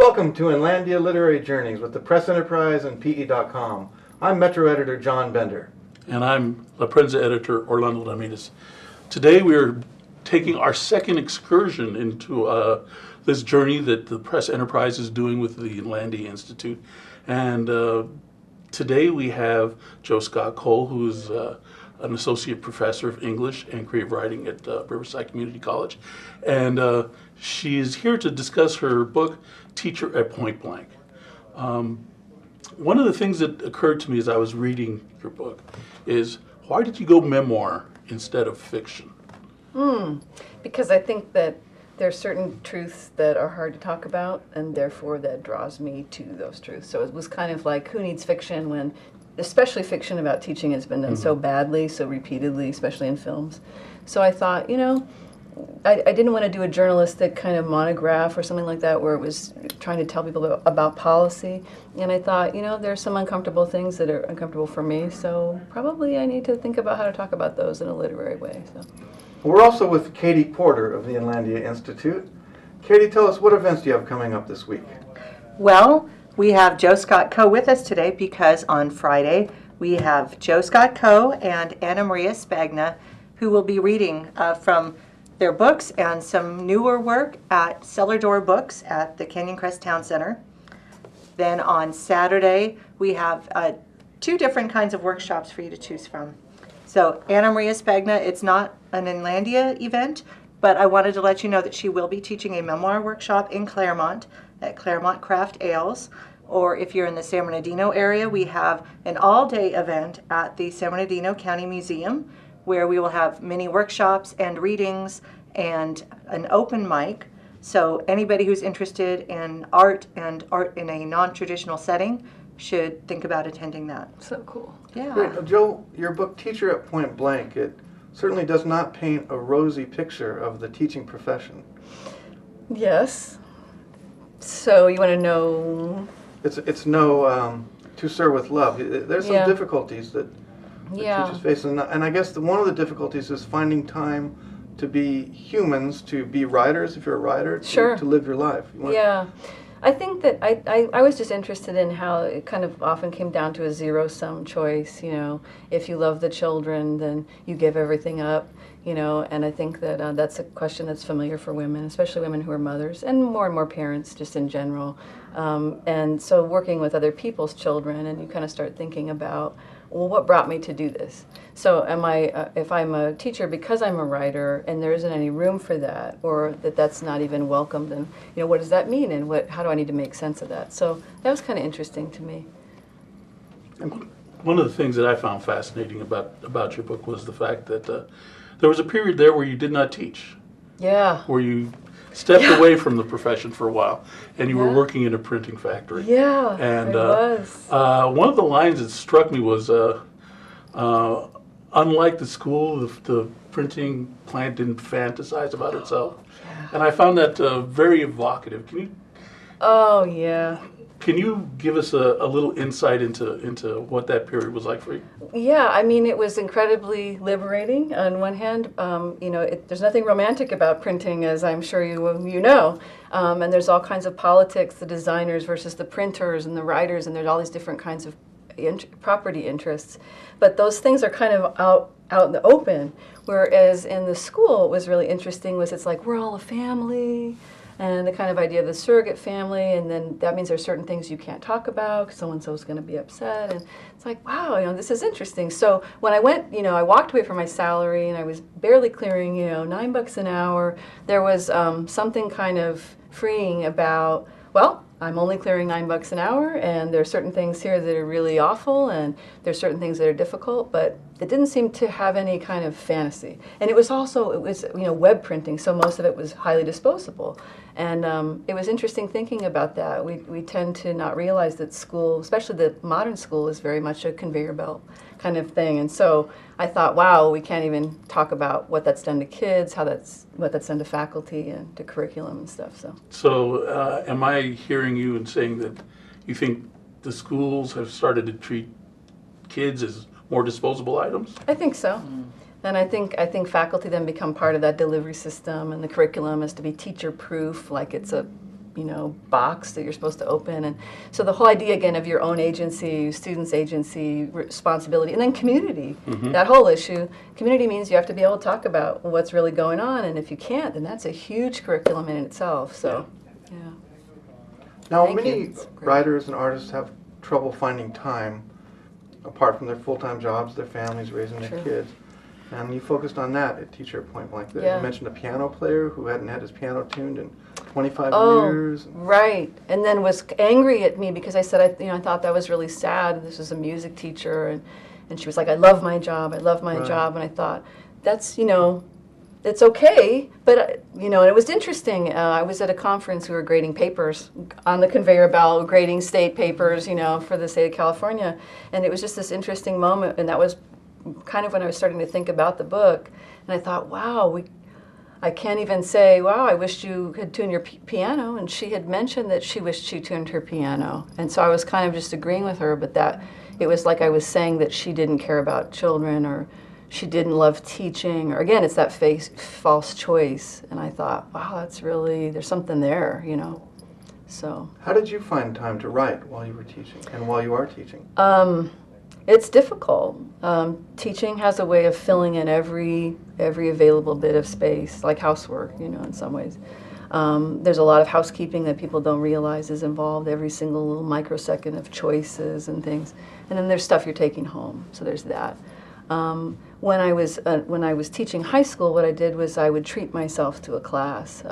Welcome to Inlandia Literary Journeys with the Press Enterprise and PE.com. I'm Metro Editor John Bender. And I'm La Prensa Editor Orlando Ramirez. Today we are taking our second excursion into this journey that the Press Enterprise is doing with the Inlandia Institute. And today we have Jo Scott-Coe, who is an associate professor of English and creative writing at Riverside Community College. And she is here to discuss her book, Teacher at Point Blank. One of the things that occurred to me as I was reading your book is, why did you go memoir instead of fiction? Because I think that there are certain truths that are hard to talk about, and therefore that draws me to those truths. So it was kind of like, who needs fiction when, especially fiction about teaching, has been done so badly, so repeatedly, especially in films. So I thought, you know, I didn't want to do a journalistic kind of monograph or something like that where it was trying to tell people about policy. And I thought, you know, there's some uncomfortable things that are uncomfortable for me, so probably I need to think about how to talk about those in a literary way. So. We're also with Katie Porter of the Inlandia Institute. Katie, tell us, what events do you have coming up this week? Well, we have Jo Scott-Coe with us today because on Friday we have Jo Scott-Coe and Anna Maria Spagna, who will be reading from their books and some newer work at Cellar Door Books at the Canyon Crest Town Center. Then on Saturday, we have two different kinds of workshops for you to choose from. So Anna Maria Spagna, it's not an Inlandia event, but I wanted to let you know that she will be teaching a memoir workshop in Claremont at Claremont Craft Ales. Or if you're in the San Bernardino area, we have an all-day event at the San Bernardino County Museum, where we will have many workshops and readings and an open mic. So anybody who's interested in art and art in a non-traditional setting should think about attending that. So cool. Yeah. Great. Jo, your book, Teacher at Point Blank, it certainly does not paint a rosy picture of the teaching profession. Yes. So you want to know? It's no To Sir with Love. There's some difficulties that teachers face, and I guess one of the difficulties is finding time to be humans, to be writers, if you're a writer, to live your life. I think that I was just interested in how it kind of often came down to a zero-sum choice, you know. If you love the children, then you give everything up, you know, and I think that that's a question that's familiar for women, especially women who are mothers, and more parents just in general. And so working with other people's children, and you kind of start thinking about, well, what brought me to do this? So am I, if I'm a teacher because I'm a writer and there isn't any room for that, or that's not even welcomed, then, you know, what does that mean, and how do I need to make sense of that? So that was kind of interesting to me. One of the things that I found fascinating about your book was the fact that there was a period there where you did not teach. Yeah. Where you stepped away from the profession for a while, and you were working in a printing factory. Yeah, and I was. One of the lines that struck me was, unlike the school, the printing plant didn't fantasize about itself. Yeah. And I found that very evocative. Can you? Oh, yeah. Can you give us a little insight into what that period was like for you? Yeah, I mean, it was incredibly liberating on one hand. You know, there's nothing romantic about printing, as I'm sure you know. And there's all kinds of politics, the designers versus the printers and the writers, and there's all these different kinds of property interests. But those things are kind of out in the open, whereas in the school, what was really interesting was it's like, we're all a family. And the kind of idea of the surrogate family, and then that means there's certain things you can't talk about because so-and-so's going to be upset, and it's like, wow, you know, this is interesting. So when I went, you know, I walked away from my salary, and I was barely clearing, you know, $9 an hour. There was something kind of freeing about, well, I'm only clearing $9 an hour, and there are certain things here that are really awful, and there's certain things that are difficult, but it didn't seem to have any kind of fantasy. And it was you know, web printing, so most of it was highly disposable. And it was interesting thinking about that. We tend to not realize that school, especially the modern school, is very much a conveyor belt kind of thing. And so I thought, wow, we can't even talk about what that's done to kids, what that's done to faculty and to curriculum and stuff. So am I hearing you in saying that you think the schools have started to treat kids as more disposable items? I think so. And I think faculty then become part of that delivery system, and the curriculum is to be teacher-proof, like it's a box that you're supposed to open. And so the whole idea, again, of your own agency, students' agency, responsibility, and then community, that whole issue. Community means you have to be able to talk about what's really going on, and if you can't, then that's a huge curriculum in itself. So, yeah. Now, many writers and artists have trouble finding time, apart from their full-time jobs, their families, raising their kids. And you focused on that at Teacher at Point Blank. You mentioned a piano player who hadn't had his piano tuned in 25 years. Right. And then was angry at me because I said, I thought that was really sad. This was a music teacher. And she was like, I love my job. I love my job. And I thought, that's, it's okay. But, it was interesting. I was at a conference. We were grading papers on the conveyor belt, grading state papers, for the state of California. And it was just this interesting moment. And that was kind of when I was starting to think about the book, and I thought, wow, I can't even say, wow, I wished you had tuned your piano, and she had mentioned that she wished she tuned her piano, and so I was kind of just agreeing with her, but that it was like I was saying that she didn't care about children, or she didn't love teaching, or again, it's that false choice, and I thought, wow, that's really, there's something there, so. How did you find time to write while you were teaching, and while you are teaching? It's difficult. Teaching has a way of filling in every available bit of space, like housework, in some ways. There's a lot of housekeeping that people don't realize is involved, every single little microsecond of choices and things. And then there's stuff you're taking home, so there's that. When I was teaching high school, what I did was I would treat myself to a class.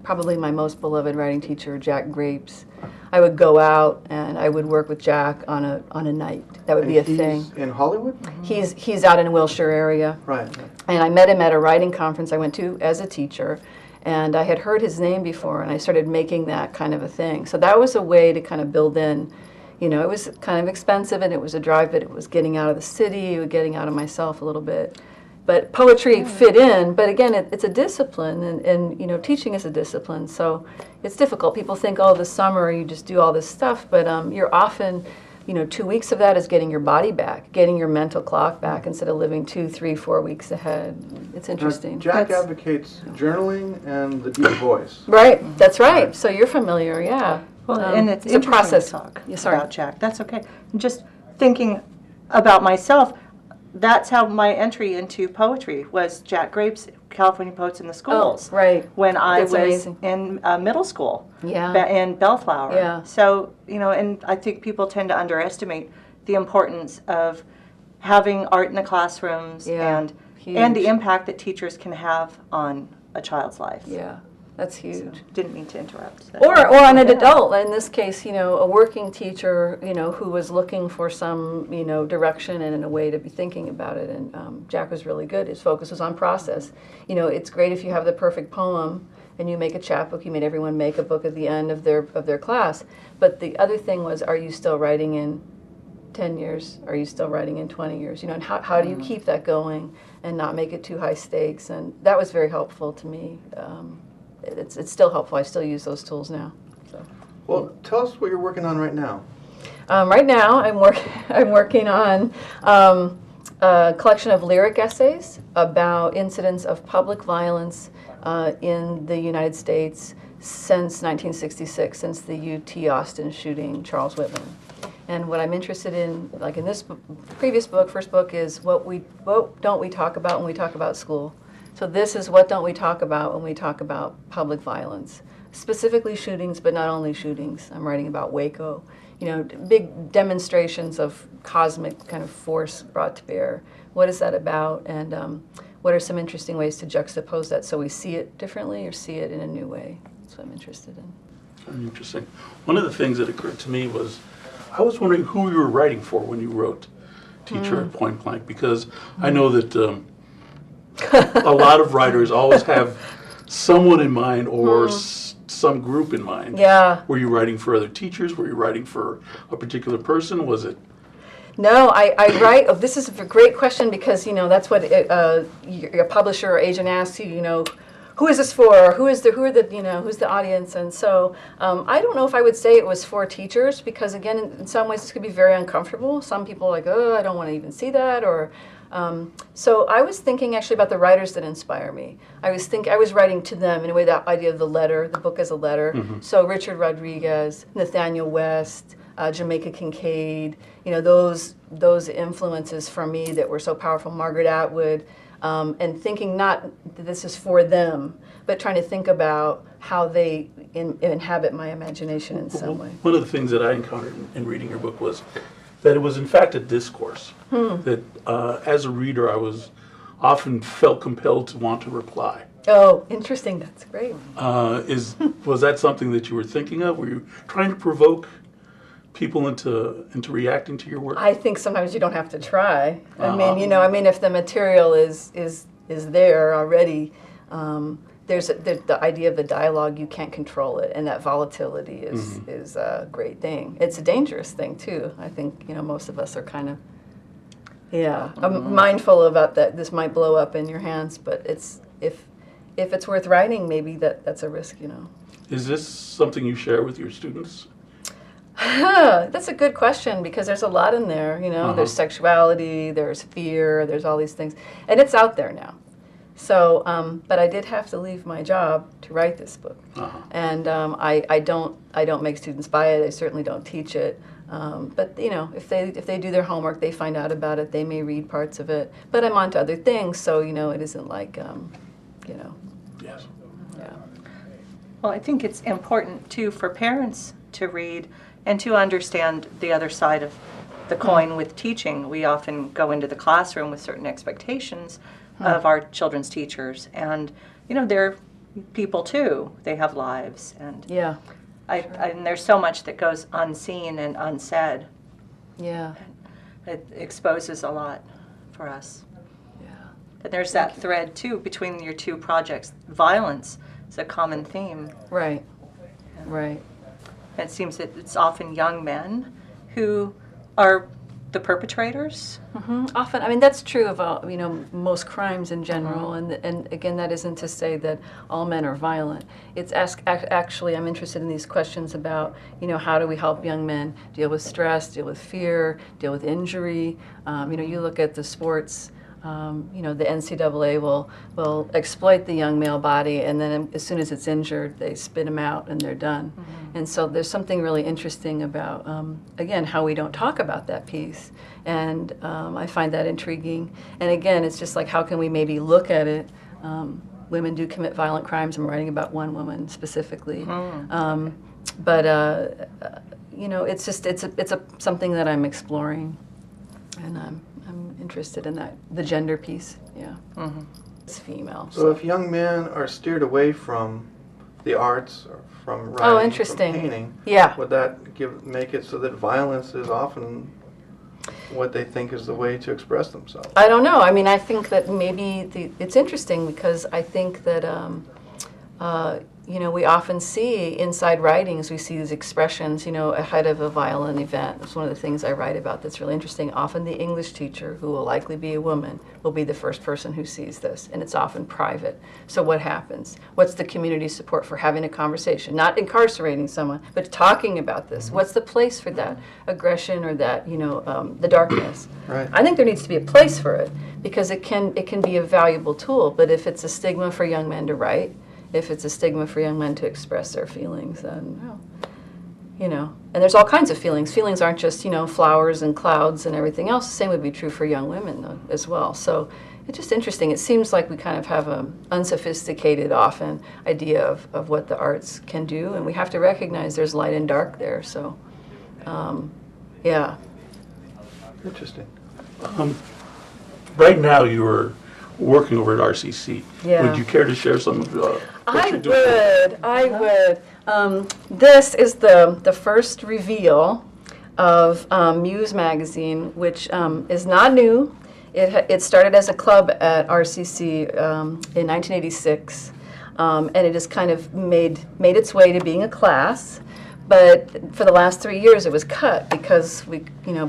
Probably my most beloved writing teacher, Jack Grapes. I would go out and I would work with Jack on a night. That would be a thing. He's in Hollywood? He's out in the Wilshire area. Right. And I met him at a writing conference I went to as a teacher, and I had heard his name before, and I started making that kind of a thing. So that was a way to kind of build in. It was kind of expensive, and it was a drive, but it was getting out of the city, getting out of myself a little bit. But poetry fit in, but again, it's a discipline, and teaching is a discipline, so it's difficult. People think, oh, this summer you just do all this stuff, but you're often, 2 weeks of that is getting your body back, getting your mental clock back instead of living 2, 3, 4 weeks ahead. It's interesting. Jack advocates journaling and the deep voice. Right, that's right. So you're familiar, yeah. Well, and it's a process. To talk about Jack. That's okay. Just thinking about myself, that's how my entry into poetry was Jack Grapes, California Poets in the Schools. Oh, right. When I That's was amazing. in middle school. Yeah. In Bellflower. Yeah. So, and I think people tend to underestimate the importance of having art in the classrooms and the impact that teachers can have on a child's life. Yeah. That's huge. So, didn't mean to interrupt. Or on an adult, in this case, a working teacher, who was looking for some, direction and a way to be thinking about it. And Jack was really good. His focus was on process. It's great if you have the perfect poem and you make a chapbook. You made everyone make a book at the end of their class. But the other thing was, are you still writing in 10 years? Are you still writing in 20 years? And how do you keep that going and not make it too high stakes? And that was very helpful to me. It's still helpful. I still use those tools now. So. Well, tell us what you're working on right now. Right now, I'm working on a collection of lyric essays about incidents of public violence in the United States since 1966, since the UT Austin shooting, Charles Whitman. And what I'm interested in, like in this previous book, first book, is what don't we talk about when we talk about school. So this is what don't we talk about when we talk about public violence, specifically shootings, but not only shootings. I'm writing about Waco, big demonstrations of cosmic kind of force brought to bear. What is that about, and what are some interesting ways to juxtapose that so we see it differently or see it in a new way? That's what I'm interested in. Very interesting. One of the things that occurred to me was, I was wondering who you were writing for when you wrote Teacher at Point Blank, because I know that a lot of writers always have someone in mind or some group in mind. Yeah. Were you writing for other teachers? Were you writing for a particular person? Was it? No, I write. Oh, this is a great question because that's what your publisher or agent asks you. Who is this for? Who's the audience? And so I don't know if I would say it was for teachers because again, in some ways this could be very uncomfortable. Some people are like, oh, I don't want to even see that, or So I was thinking actually about the writers that inspire me. I was writing to them in a way, that idea of the letter, the book as a letter. So Richard Rodriguez, Nathaniel West, Jamaica Kincaid, those influences for me that were so powerful, Margaret Atwood, and thinking not that this is for them, but trying to think about how they inhabit my imagination in some way. One of the things that I encountered in reading your book was that it was in fact a discourse, that as a reader I often felt compelled to want to reply. Oh, interesting, that's great. Was that something that you were thinking of? Were you trying to provoke people into reacting to your work? I think sometimes you don't have to try. I mean, if the material is there already, there's the idea of the dialogue, you can't control it, and that volatility is a great thing. It's a dangerous thing too. I think most of us are kind of I'm mindful about that. This might blow up in your hands, but if it's worth writing, maybe that's a risk. Is this something you share with your students? That's a good question, because there's a lot in there. There's sexuality, there's fear, there's all these things, and it's out there now. So, but I did have to leave my job to write this book, and I don't make students buy it. I certainly don't teach it. But if they do their homework, they find out about it. They may read parts of it. But I'm on to other things, so it isn't like Yes. Yeah. Well, I think it's important too for parents to read and to understand the other side of the coin with teaching. We often go into the classroom with certain expectations of our children's teachers, and they're people too. They have lives, and and there's so much that goes unseen and unsaid. Yeah. It exposes a lot for us. Yeah. And there's that thread too between your two projects. Violence is a common theme. Right. Right. It seems that it's often young men who are the perpetrators. Often, I mean, that's true of all, most crimes in general, and again, that isn't to say that all men are violent. It's actually, I'm interested in these questions about, how do we help young men deal with stress, deal with fear, deal with injury. You look at the sports. The NCAA will exploit the young male body, and then as soon as it's injured, they spit him out and they're done. And so there's something really interesting about, again, how we don't talk about that piece. And I find that intriguing. And again, it's just like, how can we maybe look at it? Women do commit violent crimes. I'm writing about one woman specifically. But it's something that I'm exploring, and I'm interested in that, the gender piece. It's female. So if young men are steered away from the arts or from writing, from painting, would that make it so that violence is often what they think is the way to express themselves? I don't know. I mean, I think that maybe it's interesting, because I think that we often see inside writings, we see these expressions, ahead of a violent event. It's one of the things I write about that's really interesting. Often the English teacher, who will likely be a woman, will be the first person who sees this, and it's often private. So what happens? What's the community support for having a conversation? Not incarcerating someone, but talking about this. What's the place for that aggression or that, the darkness? Right. I think there needs to be a place for it, because it can be a valuable tool. But if it's a stigma for young men to write, if it's a stigma for young men to express their feelings, then, and there's all kinds of feelings. Feelings aren't just, flowers and clouds and everything else. The same would be true for young women, though, as well. So it's just interesting. It seems like we kind of have an unsophisticated, often, idea of what the arts can do, and we have to recognize there's light and dark there. So, Interesting. Right now, you're working over at RCC. Yeah. Would you care to share some of what you're doing? I would. This is the first reveal of Muse Magazine, which is not new. It started as a club at RCC in 1986, and it has kind of made its way to being a class. But for the last 3 years, it was cut because we,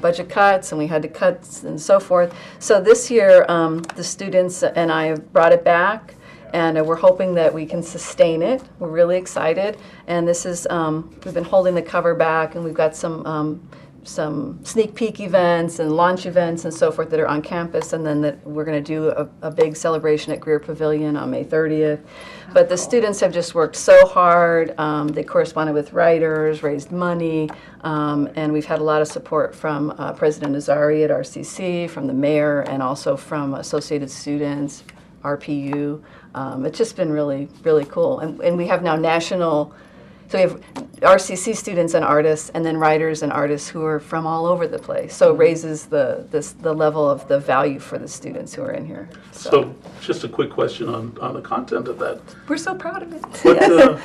budget cuts, and we had to cut and so forth. So this year, the students and I have brought it back, and we're hoping that we can sustain it. We're really excited. And this is, we've been holding the cover back, and we've got some some sneak peek events and launch events and so forth that are on campus, and then that we're going to do a big celebration at Greer Pavilion on May 30th. But the students have just worked so hard. They corresponded with writers, raised money, and we've had a lot of support from President Azari at RCC, from the mayor, and also from Associated Students, RPU. It's just been really, really cool. And we have now national, so we have RCC students and artists, and then writers and artists who are from all over the place. So it raises the level of the value for the students who are in here. So just a quick question on the content of that. We're so proud of it.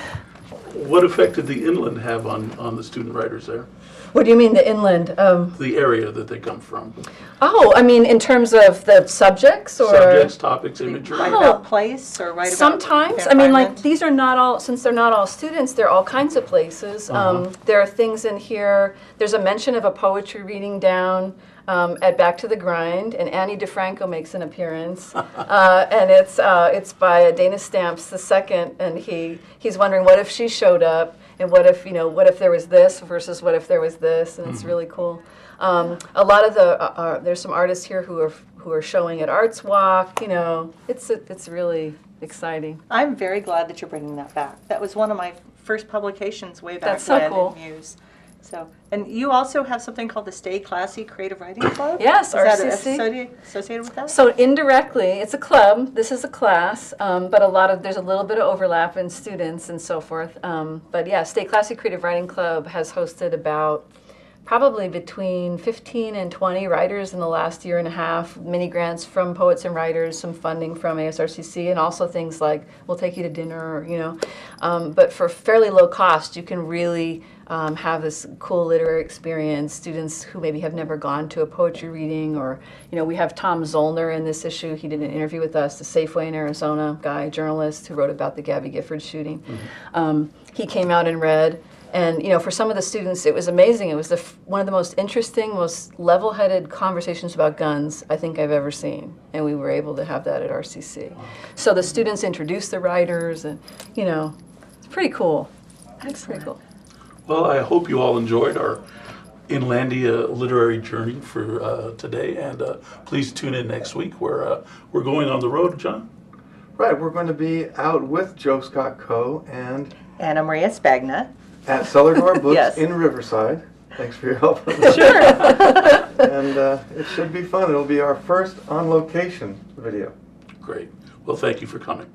What effect did the inland have on the student writers there? What do you mean, the inland? The area that they come from. Oh, I mean, in terms of the subjects, or subjects, topics, imagery. Write about place, or write sometimes. about I mean, like, these are not all, since they're not all students, they're all kinds of places. There are things in here. There's a mention of a poetry reading down at Back to the Grind, and Annie DeFranco makes an appearance, and it's by Dana Stamps II, and he's wondering what if she showed up, and what if there was this versus what if there was this, and it's really cool. A lot of there's some artists here who are showing at Arts Walk. It's really exciting. I'm very glad that you're bringing that back. That was one of my first publications way back That's so when cool. in Muse. So, and you also have something called the Stay Classy Creative Writing Club? Yes, Is that RCC. associated with that? So indirectly, it's a club. This is a class, but there's a little bit of overlap in students and so forth. But yeah, Stay Classy Creative Writing Club has hosted about probably between 15 and 20 writers in the last year and a half, mini grants from poets and writers, some funding from ASRCC, and also things like we'll take you to dinner, but for fairly low cost, you can really have this cool literary experience. Students who maybe have never gone to a poetry reading, or we have Tom Zollner in this issue. He did an interview with us, the Safeway in Arizona guy, journalist who wrote about the Gabby Gifford shooting. He came out and read. And for some of the students, it was amazing. It was one of the most interesting, most level-headed conversations about guns I think I've ever seen. And we were able to have that at RCC. So the students introduced the writers, and it's pretty cool. It's pretty cool. Well, I hope you all enjoyed our Inlandia literary journey for today, and please tune in next week where we're going on the road, John. Right, we're going to be out with Joe Scott-Coe and Anna Maria Spagna. At Cellar Door Books Yes. in Riverside. Thanks for your help. Sure. And it should be fun. It'll be our first on-location video. Great. Well, thank you for coming.